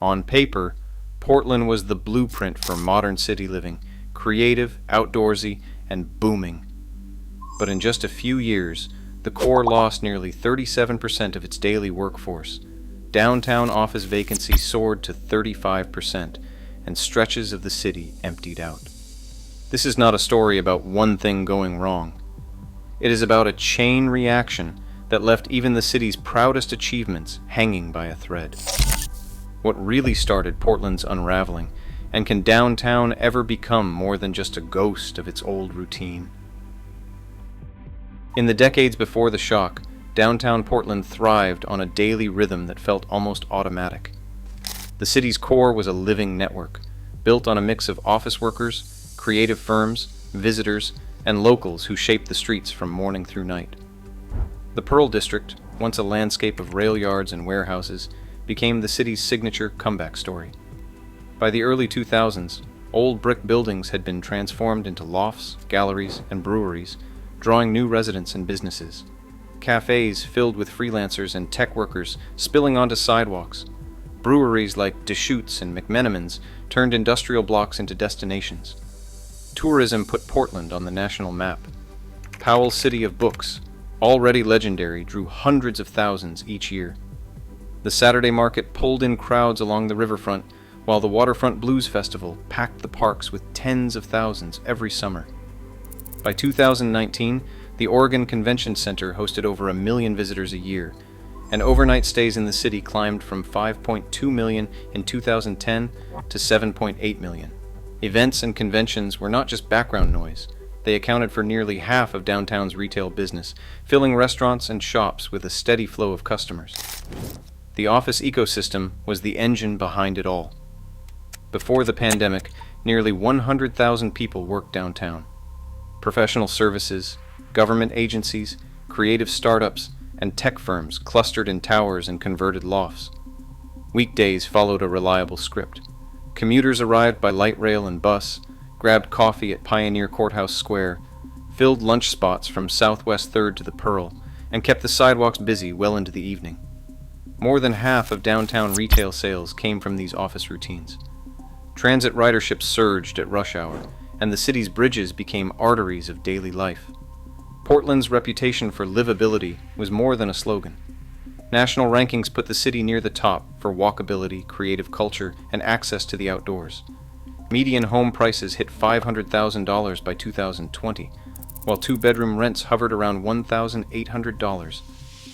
On paper, Portland was the blueprint for modern city living, creative, outdoorsy, and booming. But in just a few years, the core lost nearly 37% of its daily workforce. Downtown office vacancies soared to 35%, and stretches of the city emptied out. This is not a story about one thing going wrong. It is about a chain reaction that left even the city's proudest achievements hanging by a thread. What really started Portland's unraveling, and can downtown ever become more than just a ghost of its old routine? In the decades before the shock, downtown Portland thrived on a daily rhythm that felt almost automatic. The city's core was a living network, built on a mix of office workers, creative firms, visitors, and locals who shaped the streets from morning through night. The Pearl District, once a landscape of rail yards and warehouses, became the city's signature comeback story. By the early 2000s, old brick buildings had been transformed into lofts, galleries, and breweries, drawing new residents and businesses. Cafes filled with freelancers and tech workers spilling onto sidewalks. Breweries like Deschutes and McMenamins turned industrial blocks into destinations. Tourism put Portland on the national map. Powell's City of Books, already legendary, drew hundreds of thousands each year. The Saturday market pulled in crowds along the riverfront, while the Waterfront Blues Festival packed the parks with tens of thousands every summer. By 2019, the Oregon Convention Center hosted over 1 million visitors a year, and overnight stays in the city climbed from 5.2 million in 2010 to 7.8 million. Events and conventions were not just background noise. They accounted for nearly half of downtown's retail business, filling restaurants and shops with a steady flow of customers. The office ecosystem was the engine behind it all. Before the pandemic, nearly 100,000 people worked downtown. Professional services, government agencies, creative startups, and tech firms clustered in towers and converted lofts. Weekdays followed a reliable script. Commuters arrived by light rail and bus, grabbed coffee at Pioneer Courthouse Square, filled lunch spots from Southwest 3rd to the Pearl, and kept the sidewalks busy well into the evening. More than half of downtown retail sales came from these office routines. Transit ridership surged at rush hour, and the city's bridges became arteries of daily life. Portland's reputation for livability was more than a slogan. National rankings put the city near the top for walkability, creative culture, and access to the outdoors. Median home prices hit $500,000 by 2020, while two-bedroom rents hovered around $1,800,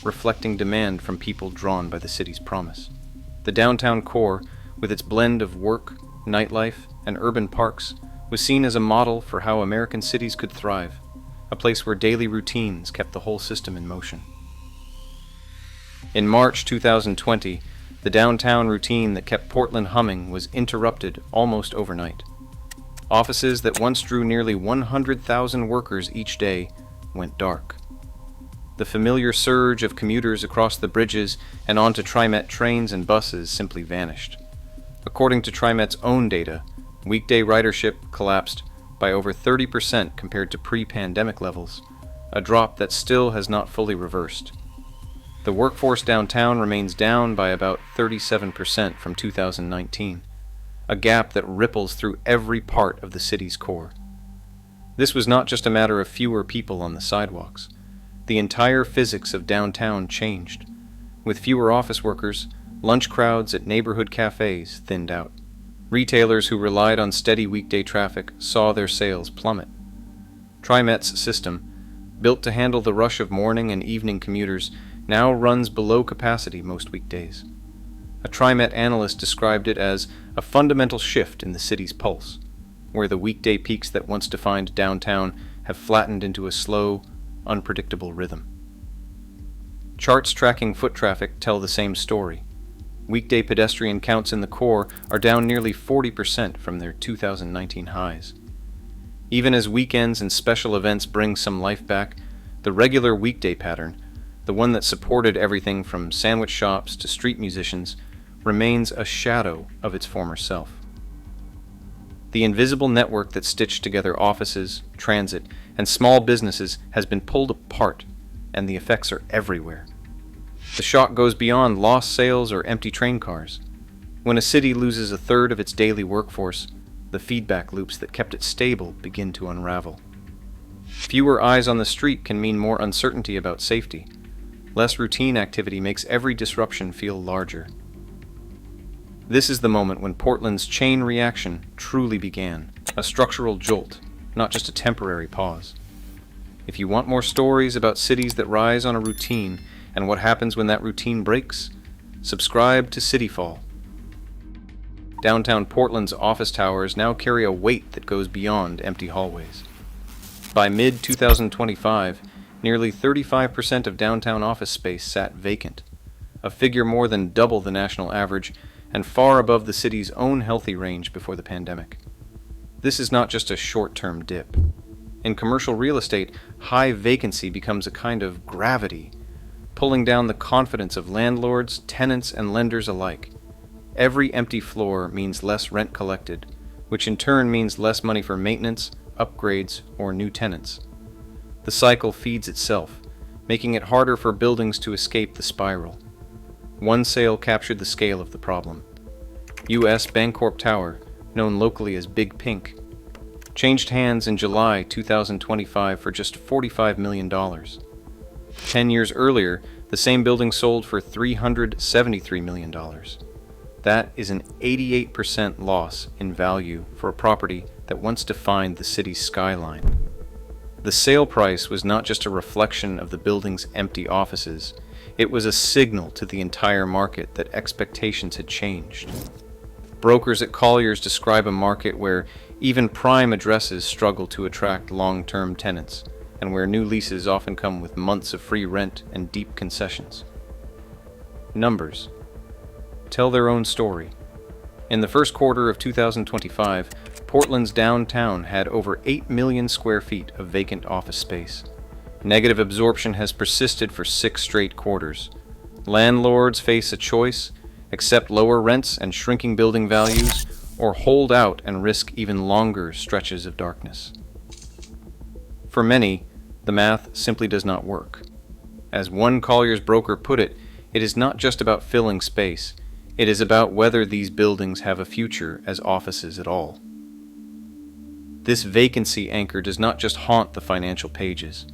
reflecting demand from people drawn by the city's promise. The downtown core, with its blend of work, nightlife, and urban parks, was seen as a model for how American cities could thrive, a place where daily routines kept the whole system in motion. In March 2020, the downtown routine that kept Portland humming was interrupted almost overnight. Offices that once drew nearly 100,000 workers each day went dark. The familiar surge of commuters across the bridges and onto TriMet trains and buses simply vanished. According to TriMet's own data, weekday ridership collapsed by over 30% compared to pre-pandemic levels, a drop that still has not fully reversed. The workforce downtown remains down by about 37% from 2019, a gap that ripples through every part of the city's core. This was not just a matter of fewer people on the sidewalks. The entire physics of downtown changed. With fewer office workers, lunch crowds at neighborhood cafes thinned out. Retailers who relied on steady weekday traffic saw their sales plummet. TriMet's system, built to handle the rush of morning and evening commuters, now runs below capacity most weekdays. A TriMet analyst described it as a fundamental shift in the city's pulse, where the weekday peaks that once defined downtown have flattened into a slow, unpredictable rhythm. Charts tracking foot traffic tell the same story. Weekday pedestrian counts in the core are down nearly 40% from their 2019 highs. Even as weekends and special events bring some life back, the regular weekday pattern, the one that supported everything from sandwich shops to street musicians, remains a shadow of its former self. The invisible network that stitched together offices, transit, and small businesses has been pulled apart, and the effects are everywhere. The shock goes beyond lost sales or empty train cars. When a city loses a third of its daily workforce, the feedback loops that kept it stable begin to unravel. Fewer eyes on the street can mean more uncertainty about safety. Less routine activity makes every disruption feel larger. This is the moment when Portland's chain reaction truly began, a structural jolt, not just a temporary pause. If you want more stories about cities that rise on a routine and what happens when that routine breaks, subscribe to Cityfall. Downtown Portland's office towers now carry a weight that goes beyond empty hallways. By mid-2025, nearly 35% of downtown office space sat vacant, a figure more than double the national average and far above the city's own healthy range before the pandemic. This is not just a short-term dip. In commercial real estate, high vacancy becomes a kind of gravity, pulling down the confidence of landlords, tenants, and lenders alike. Every empty floor means less rent collected, which in turn means less money for maintenance, upgrades, or new tenants. The cycle feeds itself, making it harder for buildings to escape the spiral. One sale captured the scale of the problem. U.S. Bancorp Tower, known locally as Big Pink, changed hands in July 2025 for just $45 million. 10 years earlier, the same building sold for $373 million. That is an 88% loss in value for a property that once defined the city's skyline. The sale price was not just a reflection of the building's empty offices, it was a signal to the entire market that expectations had changed. Brokers at Colliers describe a market where even prime addresses struggle to attract long-term tenants, and where new leases often come with months of free rent and deep concessions. Numbers tell their own story. In the first quarter of 2025, Portland's downtown had over 8 million square feet of vacant office space. Negative absorption has persisted for 6 straight quarters. Landlords face a choice: accept lower rents and shrinking building values, or hold out and risk even longer stretches of darkness. For many, the math simply does not work. As one Colliers broker put it, it is not just about filling space, it is about whether these buildings have a future as offices at all. This vacancy anchor does not just haunt the financial pages.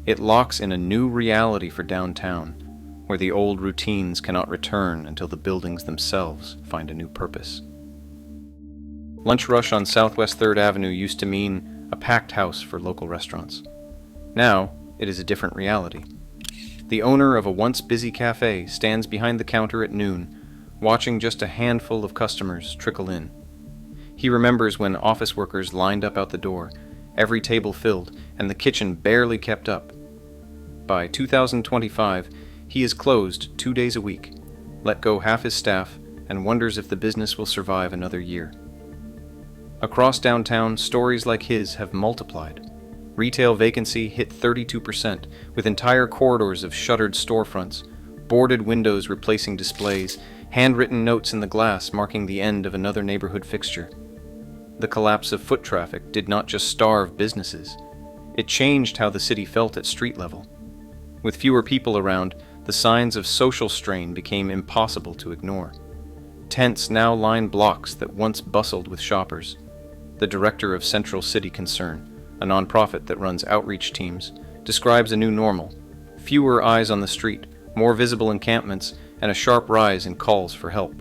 It locks in a new reality for downtown, where the old routines cannot return until the buildings themselves find a new purpose. Lunch rush on Southwest 3rd Avenue used to mean a packed house for local restaurants. Now, it is a different reality. The owner of a once busy cafe stands behind the counter at noon, watching just a handful of customers trickle in. He remembers when office workers lined up out the door, every table filled, and the kitchen barely kept up. By 2025, he is closed 2 days a week, let go half his staff, and wonders if the business will survive another year. Across downtown, stories like his have multiplied. Retail vacancy hit 32%, with entire corridors of shuttered storefronts, boarded windows replacing displays, handwritten notes in the glass marking the end of another neighborhood fixture. The collapse of foot traffic did not just starve businesses. It changed how the city felt at street level. With fewer people around, the signs of social strain became impossible to ignore. Tents now line blocks that once bustled with shoppers. The director of Central City Concern, a nonprofit that runs outreach teams, describes a new normal: fewer eyes on the street, more visible encampments, and a sharp rise in calls for help.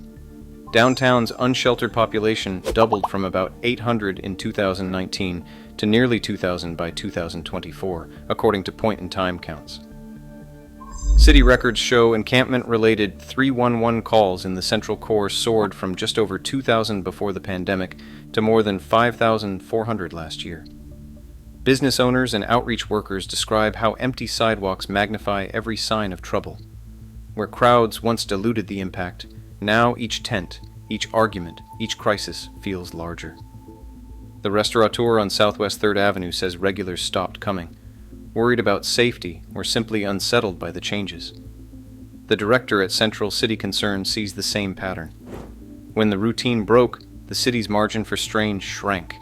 Downtown's unsheltered population doubled from about 800 in 2019 to nearly 2,000 by 2024, according to point-in-time counts. City records show encampment-related 311 calls in the Central Core soared from just over 2,000 before the pandemic to more than 5,400 last year. Business owners and outreach workers describe how empty sidewalks magnify every sign of trouble. Where crowds once diluted the impact, now each tent, each argument, each crisis feels larger. The restaurateur on Southwest 3rd Avenue says regulars stopped coming, worried about safety or simply unsettled by the changes. The director at Central City Concern sees the same pattern. When the routine broke, the city's margin for strain shrank.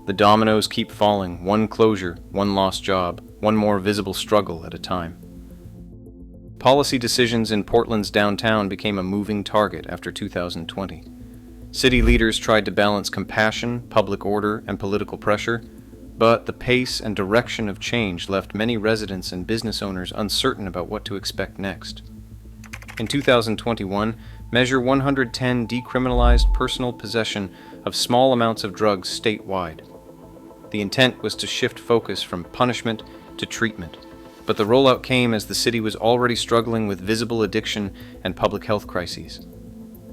The dominoes keep falling, one closure, one lost job, one more visible struggle at a time. Policy decisions in Portland's downtown became a moving target after 2020. City leaders tried to balance compassion, public order, and political pressure, but the pace and direction of change left many residents and business owners uncertain about what to expect next. In 2021, Measure 110 decriminalized personal possession of small amounts of drugs statewide. The intent was to shift focus from punishment to treatment, but the rollout came as the city was already struggling with visible addiction and public health crises.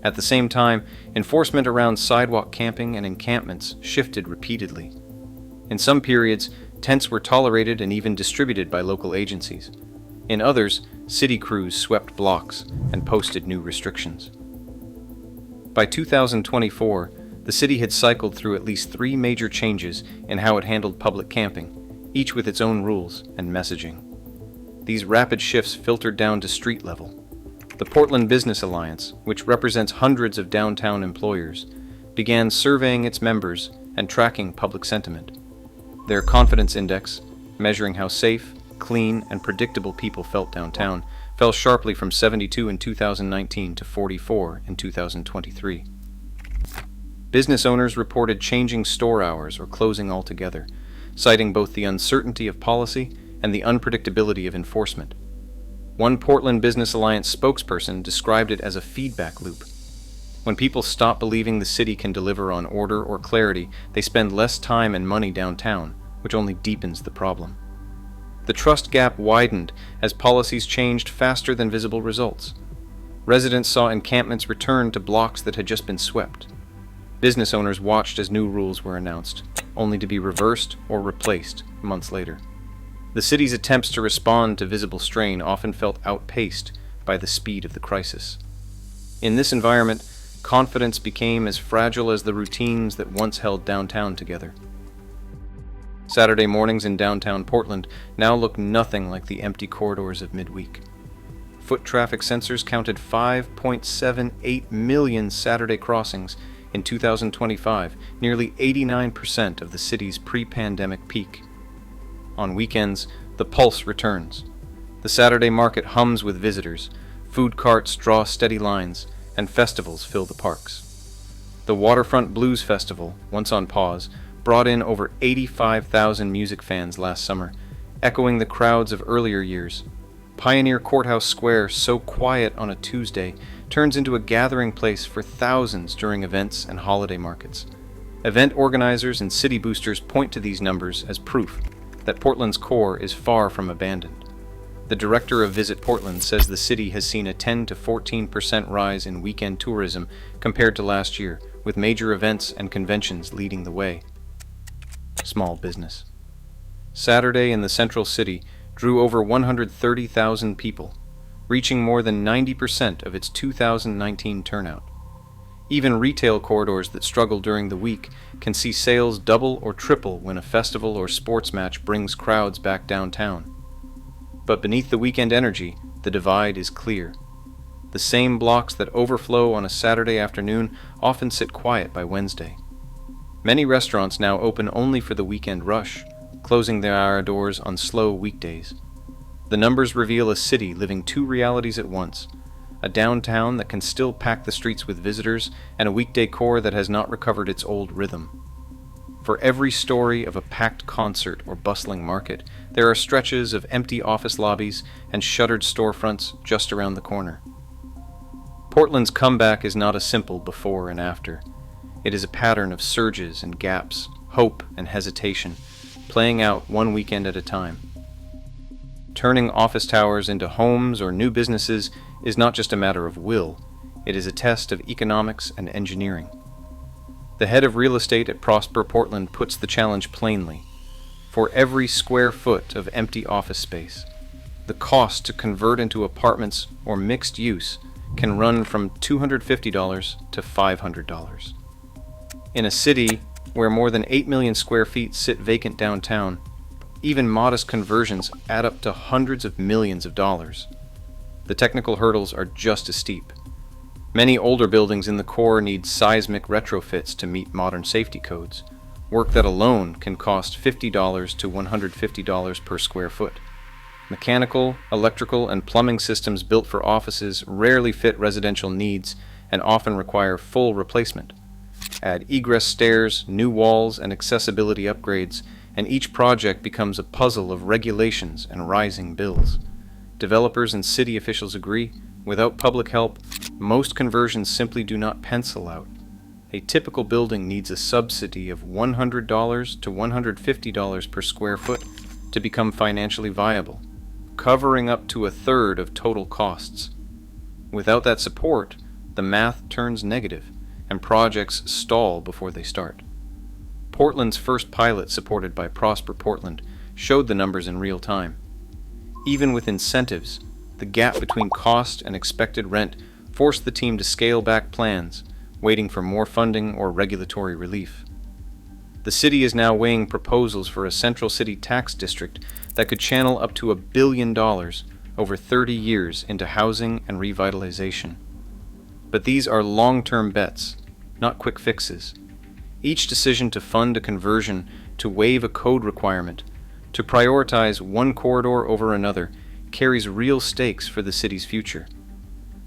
At the same time, enforcement around sidewalk camping and encampments shifted repeatedly. In some periods, tents were tolerated and even distributed by local agencies. In others, city crews swept blocks and posted new restrictions. By 2024, the city had cycled through at least 3 major changes in how it handled public camping, each with its own rules and messaging. These rapid shifts filtered down to street level. The Portland Business Alliance, which represents hundreds of downtown employers, began surveying its members and tracking public sentiment. Their confidence index, measuring how safe, clean, and predictable people felt downtown, fell sharply from 72 in 2019 to 44 in 2023. Business owners reported changing store hours or closing altogether, citing both the uncertainty of policy and the unpredictability of enforcement. One Portland Business Alliance spokesperson described it as a feedback loop. When people stop believing the city can deliver on order or clarity, they spend less time and money downtown, which only deepens the problem. The trust gap widened as policies changed faster than visible results. Residents saw encampments return to blocks that had just been swept. Business owners watched as new rules were announced, only to be reversed or replaced months later. The city's attempts to respond to visible strain often felt outpaced by the speed of the crisis. In this environment, confidence became as fragile as the routines that once held downtown together. Saturday mornings in downtown Portland now look nothing like the empty corridors of midweek. Foot traffic sensors counted 5.78 million Saturday crossings in 2025, nearly 89% of the city's pre-pandemic peak. On weekends, the pulse returns. The Saturday market hums with visitors, food carts draw steady lines, and festivals fill the parks. The Waterfront Blues Festival, once on pause, brought in over 85,000 music fans last summer, echoing the crowds of earlier years. Pioneer Courthouse Square, so quiet on a Tuesday, turns into a gathering place for thousands during events and holiday markets. Event organizers and city boosters point to these numbers as proof that Portland's core is far from abandoned. The director of Visit Portland says the city has seen a 10 to 14% rise in weekend tourism compared to last year, with major events and conventions leading the way. Small business. Saturday in the central city drew over 130,000 people, reaching more than 90% of its 2019 turnout. Even retail corridors that struggle during the week can see sales double or triple when a festival or sports match brings crowds back downtown. But beneath the weekend energy, the divide is clear. The same blocks that overflow on a Saturday afternoon often sit quiet by Wednesday. Many restaurants now open only for the weekend rush, closing their doors on slow weekdays. The numbers reveal a city living 2 realities at once: a downtown that can still pack the streets with visitors, and a weekday core that has not recovered its old rhythm. For every story of a packed concert or bustling market, there are stretches of empty office lobbies and shuttered storefronts just around the corner. Portland's comeback is not a simple before and after. It is a pattern of surges and gaps, hope and hesitation, playing out one weekend at a time. Turning office towers into homes or new businesses is not just a matter of will, it is a test of economics and engineering. The head of real estate at Prosper Portland puts the challenge plainly. For every square foot of empty office space, the cost to convert into apartments or mixed use can run from $250 to $500. In a city where more than 8 million square feet sit vacant downtown, even modest conversions add up to hundreds of millions of dollars. The technical hurdles are just as steep. Many older buildings in the core need seismic retrofits to meet modern safety codes, work that alone can cost $50 to $150 per square foot. Mechanical, electrical, and plumbing systems built for offices rarely fit residential needs and often require full replacement. Add egress stairs, new walls, and accessibility upgrades, and each project becomes a puzzle of regulations and rising bills. Developers and city officials agree, without public help, most conversions simply do not pencil out. A typical building needs a subsidy of $100 to $150 per square foot to become financially viable, covering up to a third of total costs. Without that support, the math turns negative, and projects stall before they start. Portland's first pilot, supported by Prosper Portland, showed the numbers in real time. Even with incentives, the gap between cost and expected rent forced the team to scale back plans, waiting for more funding or regulatory relief. The city is now weighing proposals for a central city tax district that could channel up to $1 billion over 30 years into housing and revitalization. But these are long-term bets, not quick fixes. Each decision to fund a conversion, to waive a code requirement, to prioritize one corridor over another carries real stakes for the city's future.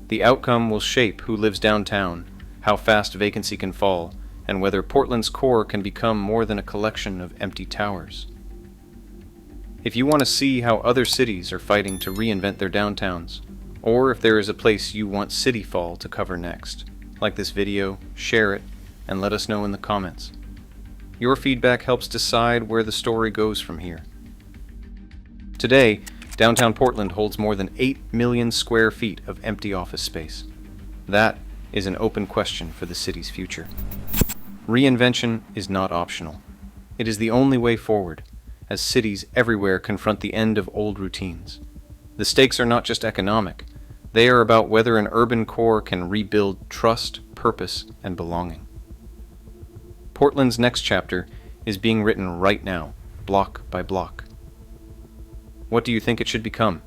The outcome will shape who lives downtown, how fast vacancy can fall, and whether Portland's core can become more than a collection of empty towers. If you want to see how other cities are fighting to reinvent their downtowns, or if there is a place you want Cityfall to cover next, like this video, share it, and let us know in the comments. Your feedback helps decide where the story goes from here. Today, downtown Portland holds more than 8 million square feet of empty office space. That is an open question for the city's future. Reinvention is not optional. It is the only way forward, as cities everywhere confront the end of old routines. The stakes are not just economic. They are about whether an urban core can rebuild trust, purpose, and belonging. Portland's next chapter is being written right now, block by block. What do you think it should become?